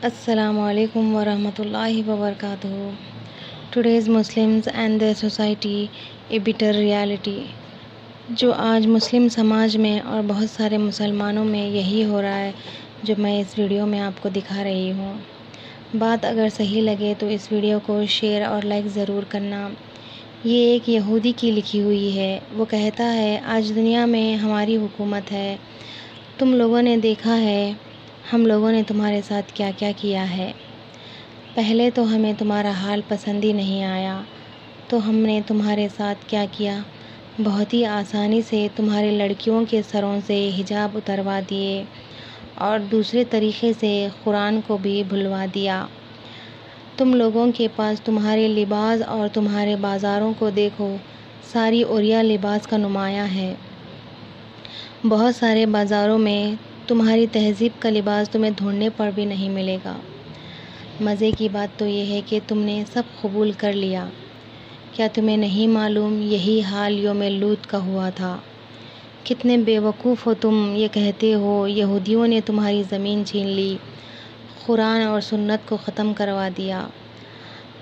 Assalamu alaikum wa rahmatullahi wa barakatuh. Today's Muslims and their society a bitter reality. جو آج مسلم سماج میں اور بہت سارے مسلمانوں میں یہی ہو رہا ہے جو میں اس ویڈیو میں آپ کو دکھا رہی ہوں۔ بات اگر صحیح لگے تو اس ویڈیو کو شیئر اور لائک ضرور کرنا۔ یہ ایک یہودی کی لکھی ہوئی ہے۔ وہ کہتا ہے، آج دنیا میں ہماری حکومت ہے، تم لوگوں نے دیکھا ہے ہم لوگوں نے تمہارے ساتھ کیا کیا کیا ہے۔ پہلے تو ہمیں تمہارا حال پسند ہی نہیں آیا، تو ہم نے تمہارے ساتھ کیا کیا، بہت ہی آسانی سے تمہاری لڑکیوں کے سروں سے حجاب اتروا دیے اور دوسرے طریقے سے قرآن کو بھی بھلوا دیا۔ تم لوگوں کے پاس تمہارے لباس اور تمہارے بازاروں کو دیکھو، ساری اوریا لباس کا نمایاں ہے۔ بہت سارے بازاروں میں تمہاری تہذیب کا لباس تمہیں ڈھونڈنے پر بھی نہیں ملے گا۔ مزے کی بات تو یہ ہے کہ تم نے سب قبول کر لیا۔ کیا تمہیں نہیں معلوم یہی حال یوم لوط کا ہوا تھا؟ کتنے بے وقوف ہو تم، یہ کہتے ہو یہودیوں نے تمہاری زمین چھین لی، قرآن اور سنت کو ختم کروا دیا۔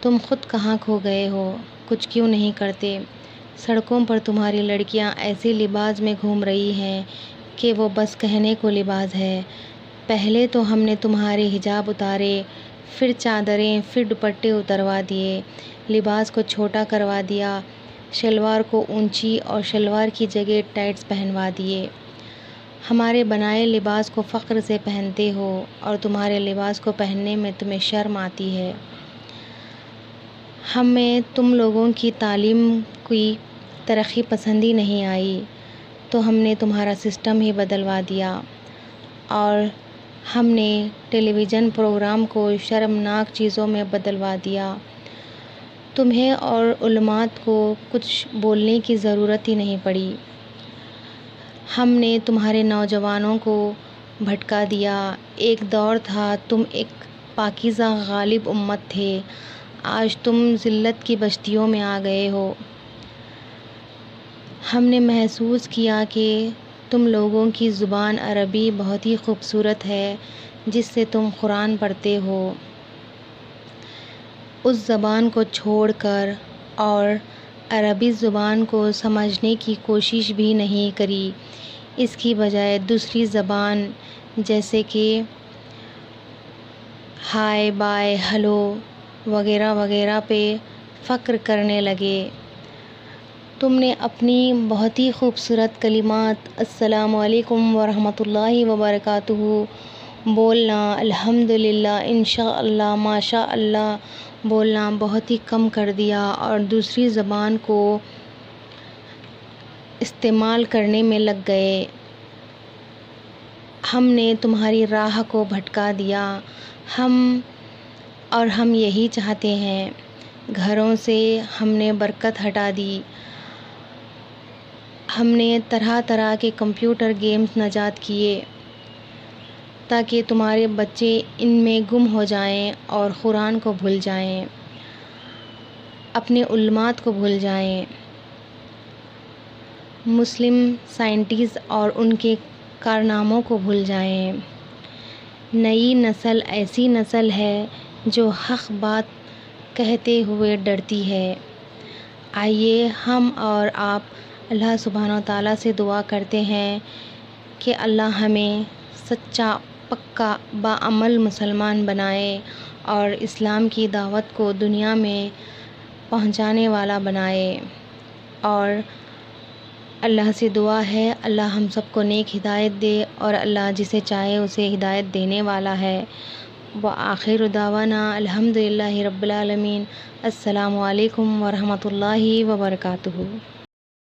تم خود کہاں کھو گئے ہو، کچھ کیوں نہیں کرتے؟ سڑکوں پر تمہاری لڑکیاں ایسے لباس میں گھوم رہی ہیں کہ وہ بس کہنے کو لباس ہے۔ پہلے تو ہم نے تمہارے حجاب اتارے، پھر چادریں، پھر دوپٹے اتروا دیے، لباس کو چھوٹا کروا دیا، شلوار کو اونچی اور شلوار کی جگہ ٹائٹس پہنوا دیے۔ ہمارے بنائے لباس کو فخر سے پہنتے ہو اور تمہارے لباس کو پہننے میں تمہیں شرم آتی ہے۔ ہمیں تم لوگوں کی تعلیم کی ترقی پسند ہی نہیں آئی، تو ہم نے تمہارا سسٹم ہی بدلوا دیا اور ہم نے ٹیلی ویژن پروگرام کو شرمناک چیزوں میں بدلوا دیا۔ تمہیں اور علماء کو کچھ بولنے کی ضرورت ہی نہیں پڑی۔ ہم نے تمہارے نوجوانوں کو بھٹکا دیا۔ ایک دور تھا تم ایک پاکیزہ غالب امت تھے، آج تم ذلت کی بستیوں میں آ گئے ہو۔ ہم نے محسوس کیا کہ تم لوگوں کی زبان عربی بہت ہی خوبصورت ہے جس سے تم قرآن پڑھتے ہو۔ اس زبان کو چھوڑ کر اور عربی زبان کو سمجھنے کی کوشش بھی نہیں کری، اس کی بجائے دوسری زبان جیسے کہ ہائے، بائے، ہلو وغیرہ وغیرہ پہ فخر کرنے لگے۔ تم نے اپنی بہت ہی خوبصورت کلمات السلام علیکم ورحمۃ اللہ وبرکاتہ بولنا، الحمدللہ، انشاءاللہ، ماشاء اللہ بولنا بہت ہی کم کر دیا اور دوسری زبان کو استعمال کرنے میں لگ گئے۔ ہم نے تمہاری راہ کو بھٹکا دیا۔ ہم یہی چاہتے ہیں۔ گھروں سے ہم نے برکت ہٹا دی۔ ہم نے طرح طرح کے کمپیوٹر گیمز نجات کیے تاکہ تمہارے بچے ان میں گم ہو جائیں اور قرآن کو بھول جائیں، اپنے علماء کو بھول جائیں، مسلم سائنٹسٹ اور ان کے کارناموں کو بھول جائیں۔ نئی نسل ایسی نسل ہے جو حق بات کہتے ہوئے ڈرتی ہے۔ آئیے ہم اور آپ اللہ سبحانہ و تعالیٰ سے دعا کرتے ہیں کہ اللہ ہمیں سچا، پکا، باعمل مسلمان بنائے اور اسلام کی دعوت کو دنیا میں پہنچانے والا بنائے۔ اور اللہ سے دعا ہے اللہ ہم سب کو نیک ہدایت دے اور اللہ جسے چاہے اسے ہدایت دینے والا ہے۔ وآخر دعوانا الحمدللہ رب العالمین۔ السلام علیکم ورحمۃ اللہ وبرکاتہ۔